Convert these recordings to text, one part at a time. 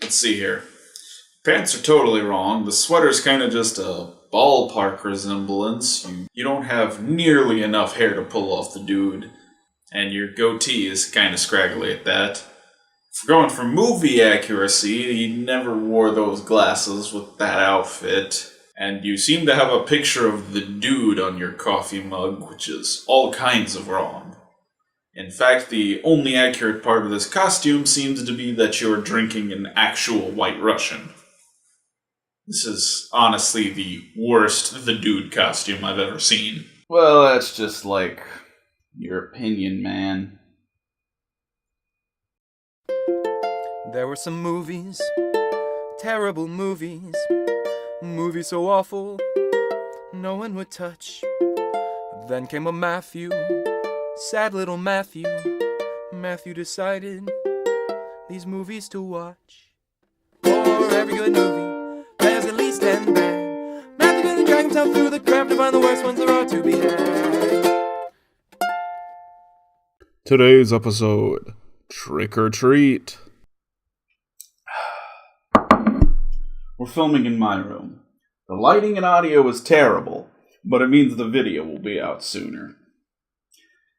Let's see here. Pants are totally wrong. The sweater's kind of just a ballpark resemblance. You don't have nearly enough hair to pull off the dude. And your goatee is kind of scraggly at that. If we're going for movie accuracy, he never wore those glasses with that outfit. And you seem to have a picture of the dude on your coffee mug, which is all kinds of wrong. In fact, the only accurate part of this costume seems to be that you're drinking an actual White Russian. This is honestly the worst The Dude costume I've ever seen. Well, that's just like your opinion, man. There were some movies, terrible movies, movies so awful, no one would touch. Then came a Matthew, sad little Matthew. Matthew decided these movies to watch. For every good movie, there's at least 10 bad. Matthew gonna drag himself through the crap to find the worst ones there are to be had. Today's episode, Trick or Treat. We're filming in my room. The lighting and audio is terrible, but it means the video will be out sooner.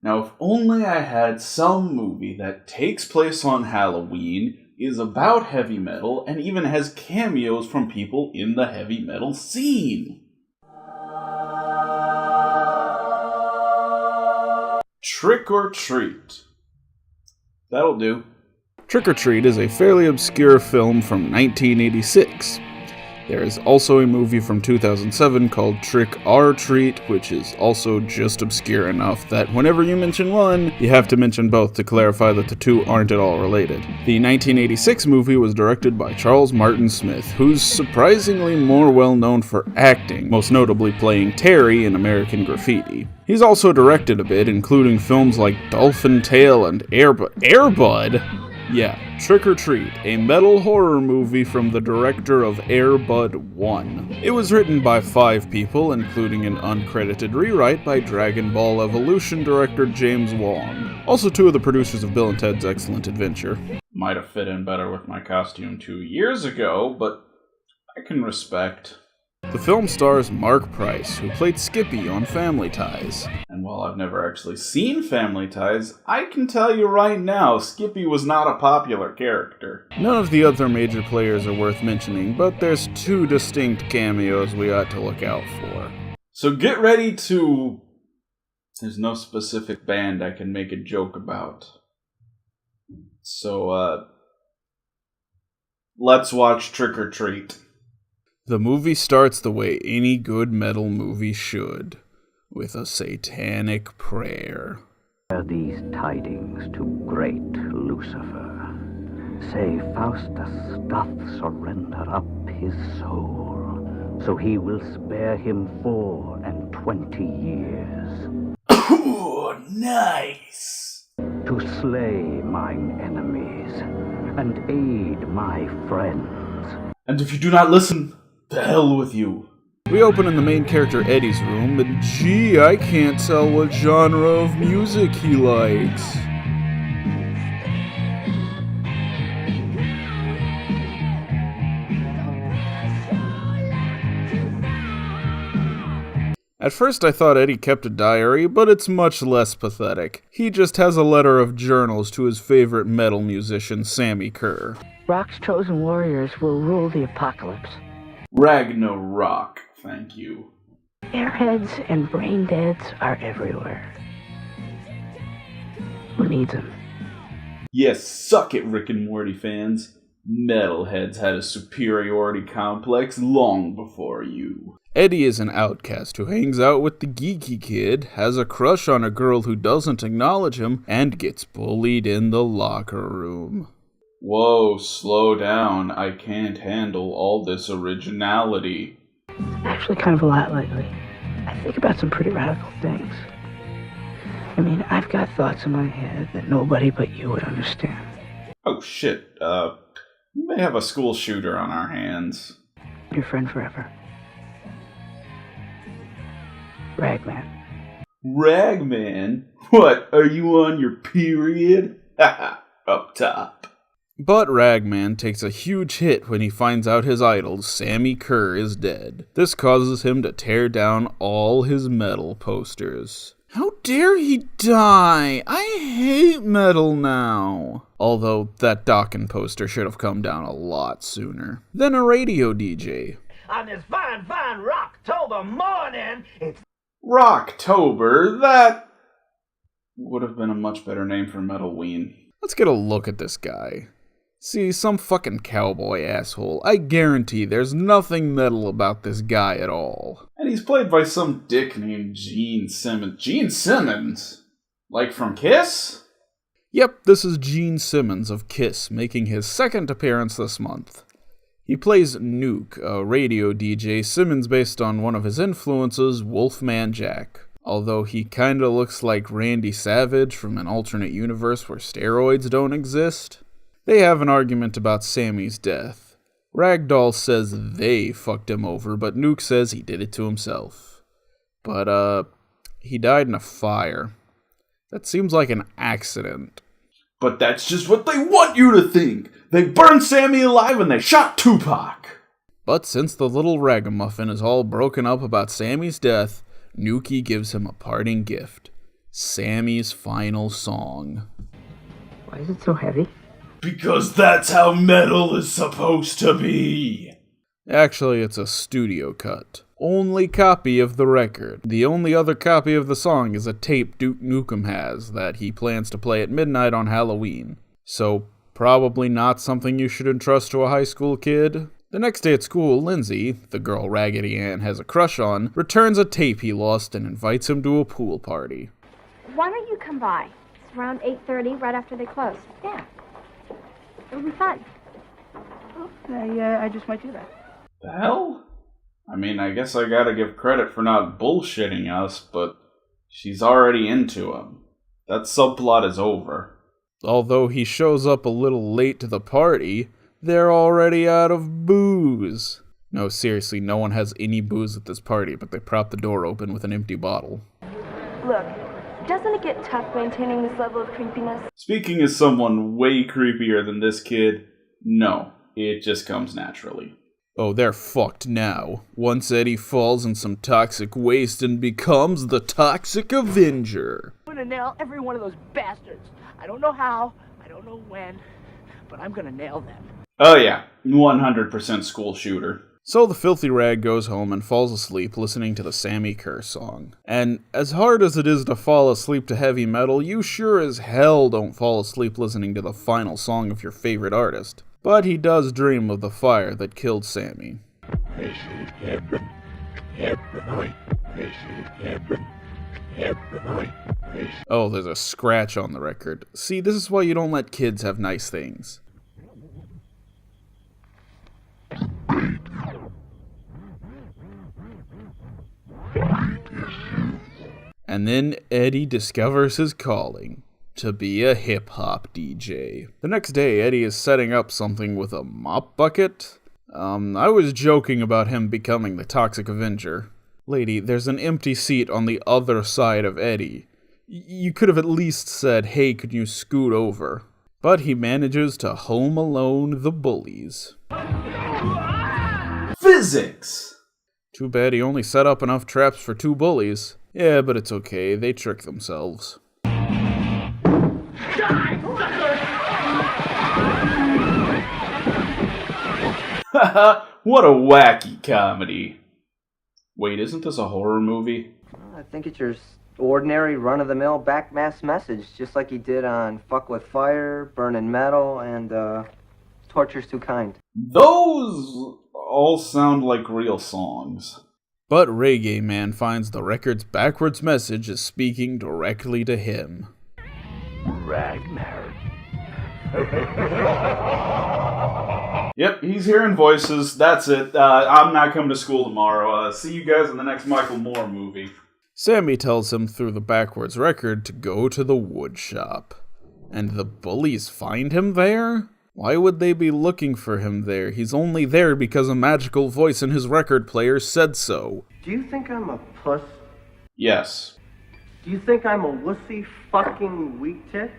Now, if only I had some movie that takes place on Halloween, is about heavy metal, and even has cameos from people in the heavy metal scene. Trick or Treat. That'll do. Trick or Treat is a fairly obscure film from 1986. There is also a movie from 2007 called Trick or Treat, which is also just obscure enough that whenever you mention one, you have to mention both to clarify that the two aren't at all related. The 1986 movie was directed by Charles Martin Smith, who's surprisingly more well known for acting, most notably playing Terry in American Graffiti. He's also directed a bit, including films like Dolphin Tale and Airbud? Yeah, Trick or Treat, a metal horror movie from the director of Air Bud 1. It was written by 5 people, including an uncredited rewrite by Dragon Ball Evolution director James Wong. Also 2 of the producers of Bill and Ted's Excellent Adventure. Might have fit in better with my costume 2 years ago, but I can respect. The film stars Mark Price, who played Skippy on Family Ties. And while I've never actually seen Family Ties, I can tell you right now, Skippy was not a popular character. None of the other major players are worth mentioning, but there's 2 distinct cameos we ought to look out for. So get ready to... There's no specific band I can make a joke about. So, let's watch Trick or Treat. The movie starts the way any good metal movie should, with a satanic prayer. Bear these tidings to great Lucifer. Say Faustus doth surrender up his soul, so he will spare him 24 years. Ooh, nice! To slay mine enemies, and aid my friends. And if you do not listen, to hell with you. We open in the main character Eddie's room, and gee, I can't tell what genre of music he likes. At first I thought Eddie kept a diary, but it's much less pathetic. He just has a letter of journals to his favorite metal musician, Sammy Kerr. Rock's chosen warriors will rule the apocalypse. Ragnarok, thank you. Airheads and brain deads are everywhere. Who needs them? Yes, suck it, Rick and Morty fans. Metalheads had a superiority complex long before you. Eddie is an outcast who hangs out with the geeky kid, has a crush on a girl who doesn't acknowledge him, and gets bullied in the locker room. Whoa, slow down. I can't handle all this originality. Actually, kind of a lot lately. I think about some pretty radical things. I mean, I've got thoughts in my head that nobody but you would understand. Oh shit, we may have a school shooter on our hands. Your friend forever. Ragman. Ragman? What, are you on your period? Haha, up top. But Ragman takes a huge hit when he finds out his idol, Sammy Kerr, is dead. This causes him to tear down all his metal posters. How dare he die? I hate metal now. Although that Dawkins poster should have come down a lot sooner. Then a radio DJ. On this fine Rocktober morning, it's Rocktober? That would have been a much better name for metal-ween. Let's get a look at this guy. See, some fucking cowboy asshole. I guarantee there's nothing metal about this guy at all. And he's played by some dick named Gene Simmons. Gene Simmons? Like from Kiss? Yep, this is Gene Simmons of Kiss, making his second appearance this month. He plays Nuke, a radio DJ, Simmons based on one of his influences, Wolfman Jack. Although he kinda looks like Randy Savage from an alternate universe where steroids don't exist. They have an argument about Sammy's death. Ragdoll says they fucked him over, but Nuke says he did it to himself. But, he died in a fire. That seems like an accident. But that's just what they want you to think! They burned Sammy alive and they shot Tupac! But since the little ragamuffin is all broken up about Sammy's death, Nukie gives him a parting gift. Sammy's final song. Why is it so heavy? Because that's how metal is supposed to be! Actually, it's a studio cut. Only copy of the record. The only other copy of the song is a tape Duke Nukem has that he plans to play at midnight on Halloween. So, probably not something you should entrust to a high school kid. The next day at school, Lindsay, the girl Raggedy Ann has a crush on, returns a tape he lost and invites him to a pool party. Why don't you come by? It's around 8:30, right after they close. Yeah. It'll be fun. I just might do that. The hell? I mean, I guess I gotta give credit for not bullshitting us, but she's already into him. That subplot is over. Although he shows up a little late to the party, they're already out of booze. No, seriously, no one has any booze at this party, but they prop the door open with an empty bottle. Look, doesn't it get tough maintaining this level of creepiness? Speaking as someone way creepier than this kid, no, it just comes naturally. Oh, they're fucked now. Once Eddie falls in some toxic waste and becomes the Toxic Avenger. I'm gonna nail every one of those bastards. I don't know how, I don't know when, but I'm gonna nail them. Oh yeah, 100% school shooter. So the filthy rag goes home and falls asleep listening to the Sammy Kerr song. And as hard as it is to fall asleep to heavy metal, you sure as hell don't fall asleep listening to the final song of your favorite artist. But he does dream of the fire that killed Sammy. Oh, there's a scratch on the record. See, this is why you don't let kids have nice things. And then Eddie discovers his calling, to be a hip-hop DJ. The next day, Eddie is setting up something with a mop bucket. I was joking about him becoming the Toxic Avenger. Lady, there's an empty seat on the other side of Eddie. You could have at least said, hey, could you scoot over? But he manages to home alone the bullies. Physics! Too bad he only set up enough traps for 2 bullies. Yeah, but it's okay, they trick themselves. Haha, what a wacky comedy. Wait, isn't this a horror movie? I think it's your ordinary run-of-the-mill backmass message, just like he did on Fuck with Fire, Burnin' Metal, and Torture's Too Kind. Those all sound like real songs. But Reggae Man finds the record's backwards message is speaking directly to him. Ragnar. Yep, he's hearing voices. That's it. I'm not coming to school tomorrow. See you guys in the next Michael Moore movie. Sammy tells him through the backwards record to go to the wood shop. And the bullies find him there? Why would they be looking for him there? He's only there because a magical voice in his record player said so. Do you think I'm a puss? Yes. Do you think I'm a wussy fucking weak tit?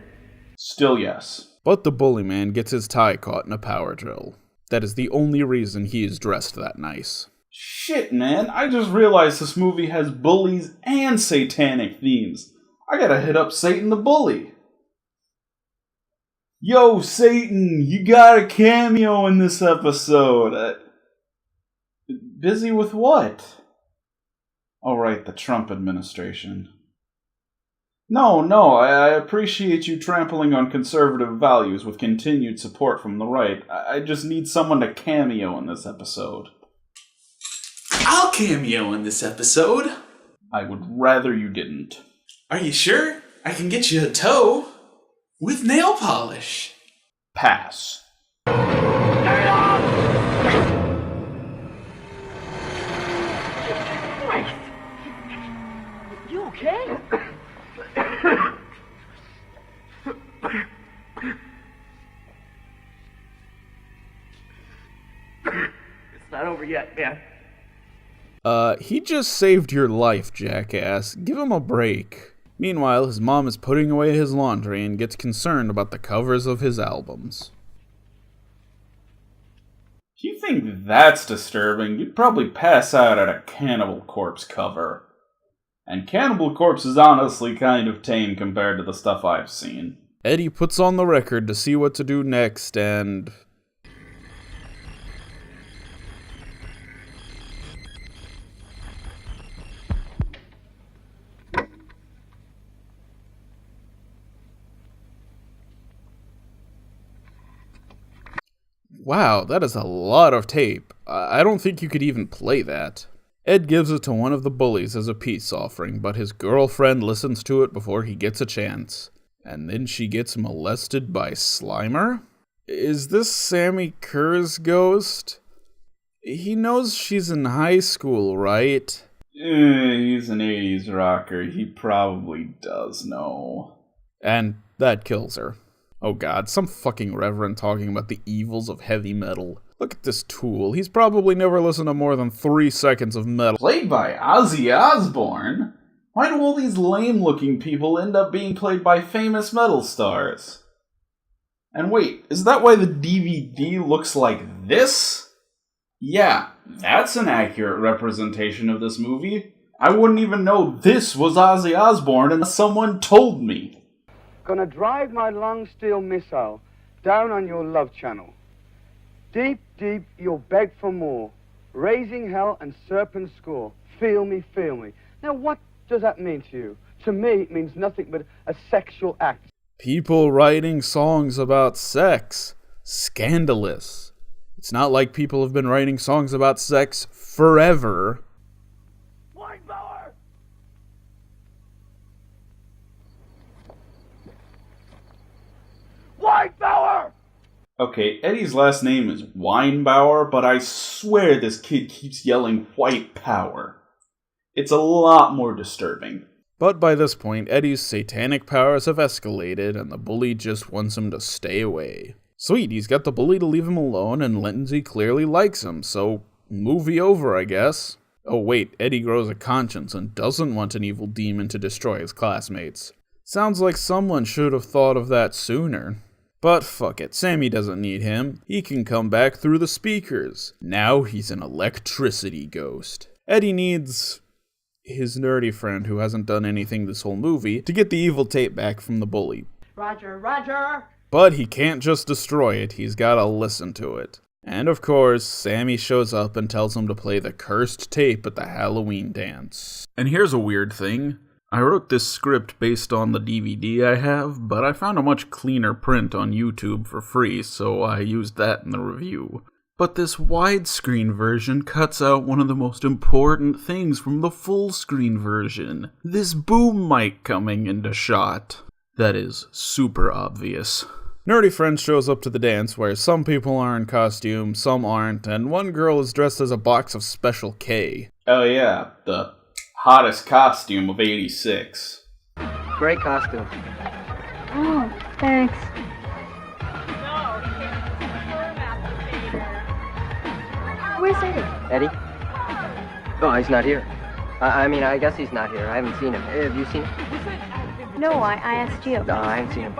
Still yes. But the bully man gets his tie caught in a power drill. That is the only reason he is dressed that nice. Shit, man, I just realized this movie has bullies and satanic themes. I gotta hit up Satan the Bully. Yo, Satan, you got a cameo in this episode. Busy with what? Oh, right, the Trump administration. No, I appreciate you trampling on conservative values with continued support from the right. I just need someone to cameo in this episode. I'll cameo in this episode. I would rather you didn't. Are you sure? I can get you a toe. With nail polish. Pass. You okay? It's not over yet, man. He just saved your life, jackass. Give him a break. Meanwhile, his mom is putting away his laundry and gets concerned about the covers of his albums. If you think that's disturbing, you'd probably pass out at a Cannibal Corpse cover. And Cannibal Corpse is honestly kind of tame compared to the stuff I've seen. Eddie puts on the record to see what to do next, and... Wow, that is a lot of tape. I don't think you could even play that. Ed gives it to one of the bullies as a peace offering, but his girlfriend listens to it before he gets a chance. And then she gets molested by Slimer? Is this Sammy Kerr's ghost? He knows she's in high school, right? He's an 80s rocker. He probably does know. And that kills her. Oh god, some fucking reverend talking about the evils of heavy metal. Look at this tool. He's probably never listened to more than 3 seconds of metal. Played by Ozzy Osbourne? Why do all these lame-looking people end up being played by famous metal stars? And wait, is that why the DVD looks like this? Yeah, that's an accurate representation of this movie. I wouldn't even know this was Ozzy Osbourne unless someone told me. Gonna drive my long steel missile down on your love channel. Deep, deep, you'll beg for more. Raising hell and serpent score. Feel me, feel me. Now what does that mean to you? To me, it means nothing but a sexual act. People writing songs about sex. Scandalous. It's not like people have been writing songs about sex forever. Weinbauer! Okay, Eddie's last name is Weinbauer, but I swear this kid keeps yelling white power. It's a lot more disturbing. But by this point, Eddie's satanic powers have escalated, and the bully just wants him to stay away. Sweet, he's got the bully to leave him alone, and Lindsay clearly likes him, so movie over, I guess. Oh wait, Eddie grows a conscience and doesn't want an evil demon to destroy his classmates. Sounds like someone should have thought of that sooner. But fuck it, Sammy doesn't need him. He can come back through the speakers. Now he's an electricity ghost. Eddie needs his nerdy friend who hasn't done anything this whole movie to get the evil tape back from the bully. Roger, Roger! But he can't just destroy it, he's gotta listen to it. And of course, Sammy shows up and tells him to play the cursed tape at the Halloween dance. And here's a weird thing. I wrote this script based on the DVD I have, but I found a much cleaner print on YouTube for free, so I used that in the review. But this widescreen version cuts out one of the most important things from the full screen version. This boom mic coming into shot. That is super obvious. Nerdy Friend shows up to the dance where some people are in costume, some aren't, and one girl is dressed as a box of Special K. Oh yeah, the hottest costume of '86. Great costume. Oh, thanks. Where's Eddie? Eddie? Oh, he's not here. I guess he's not here. I haven't seen him. Have you seen him? No, I asked you. No, I haven't seen him.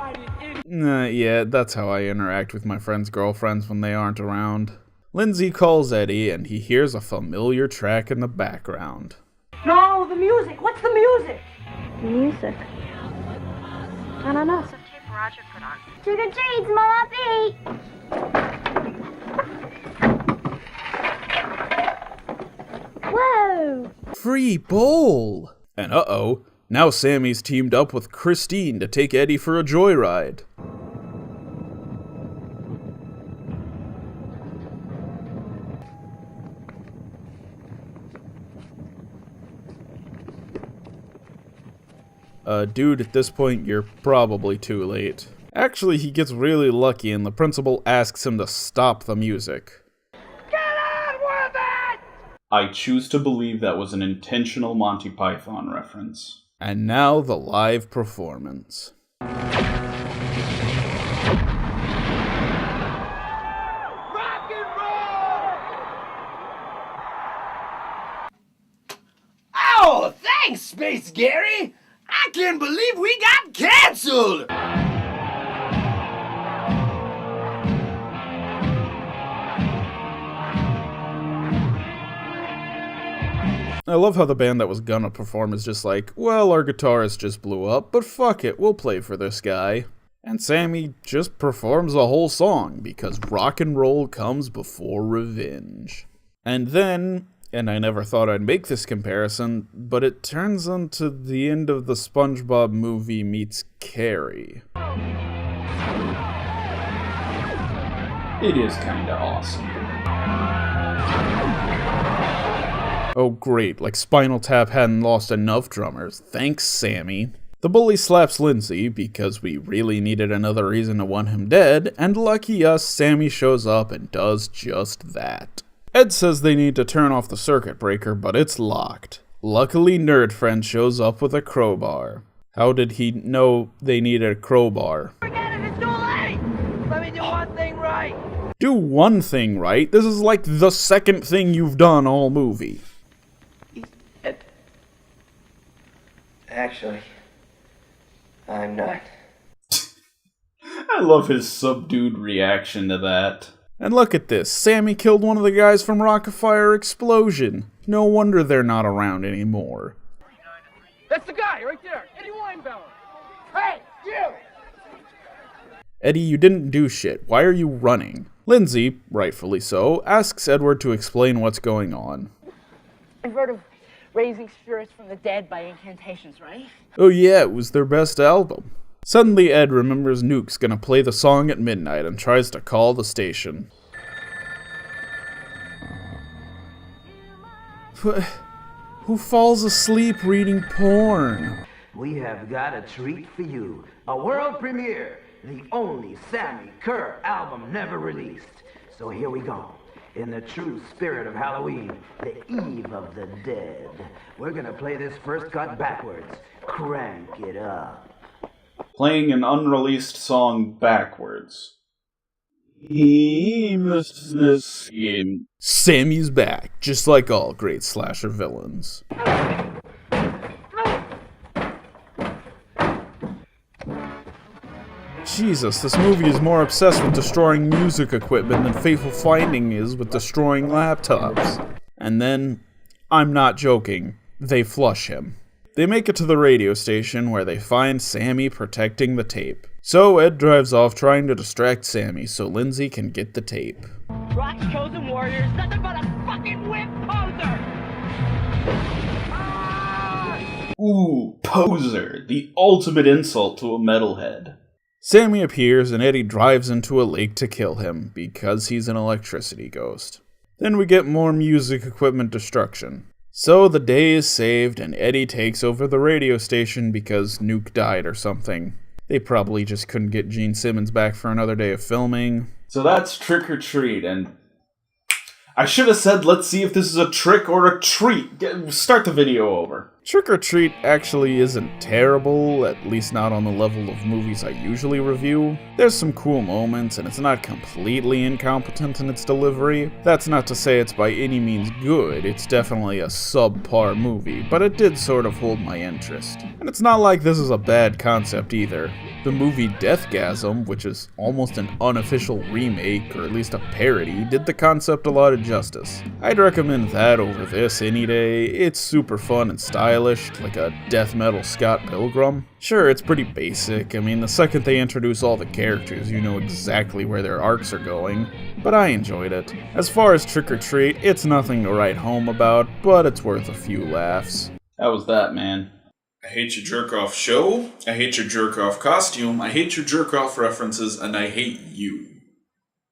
Yeah, that's how I interact with my friends' girlfriends when they aren't around. Lindsay calls Eddie, and he hears a familiar track in the background. No, the music. What's the music? Music. I don't know. Some tape Roger put on. Trick or treats, Mama. Whoa! Free bowl! And uh-oh, now Sammy's teamed up with Christine to take Eddie for a joyride. Dude, at this point, you're probably too late. Actually, he gets really lucky and the principal asks him to stop the music. Get on with it! I choose to believe that was an intentional Monty Python reference. And now the live performance. Rock and roll! Oh, thanks, Space Gary! I can't believe we got canceled! I love how the band that was gonna perform is just like, well, our guitarist just blew up, but fuck it, we'll play for this guy. And Sammy just performs a whole song, because rock and roll comes before revenge. And then, and I never thought I'd make this comparison, but it turns into the end of the SpongeBob movie meets Carrie. It is kinda awesome. Oh great, like Spinal Tap hadn't lost enough drummers. Thanks, Sammy. The bully slaps Lindsay, because we really needed another reason to want him dead, and lucky us, Sammy shows up and does just that. Ed says they need to turn off the circuit breaker, but it's locked. Luckily, Nerd Friend shows up with a crowbar. How did he know they needed a crowbar? Forget it, it's too late! Let me do one thing right! Do one thing right? This is like the second thing you've done all movie. Actually, I'm not. I love his subdued reaction to that. And look at this, Sammy killed one of the guys from Rockafire Explosion. No wonder they're not around anymore. That's the guy right there, Eddie Weinbauer. Hey, you! Eddie, you didn't do shit. Why are you running? Lindsay, rightfully so, asks Edward to explain what's going on. You've heard of raising spirits from the dead by incantations, right? Oh yeah, it was their best album. Suddenly Ed remembers Nuke's gonna play the song at midnight and tries to call the station. Who falls asleep reading porn? We have got a treat for you. A world premiere. The only Sammy Kerr album never released. So here we go. In the true spirit of Halloween, the eve of the dead, we're gonna play this first cut backwards. Crank it up. Playing an unreleased song backwards. He must the skin. Sammy's back, just like all great slasher villains. Jesus, this movie is more obsessed with destroying music equipment than Fateful Finding is with destroying laptops. And then, I'm not joking, they flush him. They make it to the radio station where they find Sammy protecting the tape. So Ed drives off trying to distract Sammy so Lindsay can get the tape. Rock's chosen warriors, nothing but a fucking whip poser! Ooh, poser, the ultimate insult to a metalhead. Sammy appears and Eddie drives into a lake to kill him because he's an electricity ghost. Then we get more music equipment destruction. So the day is saved and Eddie takes over the radio station because Nuke died or something. They probably just couldn't get Gene Simmons back for another day of filming. So that's Trick or Treat, and I should have said let's see if this is a trick or a treat. Start the video over. Trick or Treat actually isn't terrible, at least not on the level of movies I usually review. There's some cool moments, and it's not completely incompetent in its delivery. That's not to say it's by any means good, it's definitely a subpar movie, but it did sort of hold my interest. And it's not like this is a bad concept either. The movie Deathgasm, which is almost an unofficial remake, or at least a parody, did the concept a lot of justice. I'd recommend that over this any day. It's super fun and stylish, like a death metal Scott Pilgrim. Sure, it's pretty basic. I mean, the second they introduce all the characters, you know exactly where their arcs are going. But I enjoyed it. As far as Trick or Treat, it's nothing to write home about, but it's worth a few laughs. How was that, man? I hate your jerk-off show, I hate your jerk-off costume, I hate your jerk-off references, and I hate you.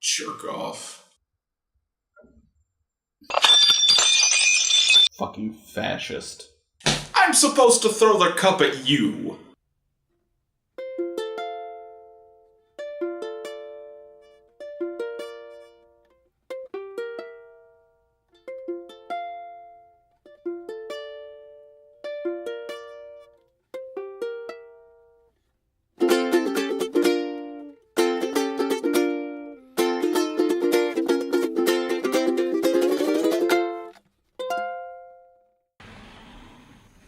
Jerk-off. Fucking fascist. I'm supposed to throw the cup at you.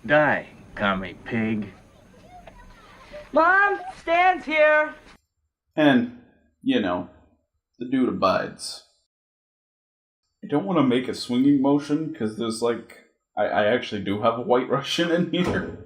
Die, commie pig. Mom, Stan's here. And, you know, the dude abides. I don't want to make a swinging motion, because there's like... I actually do have a White Russian in here.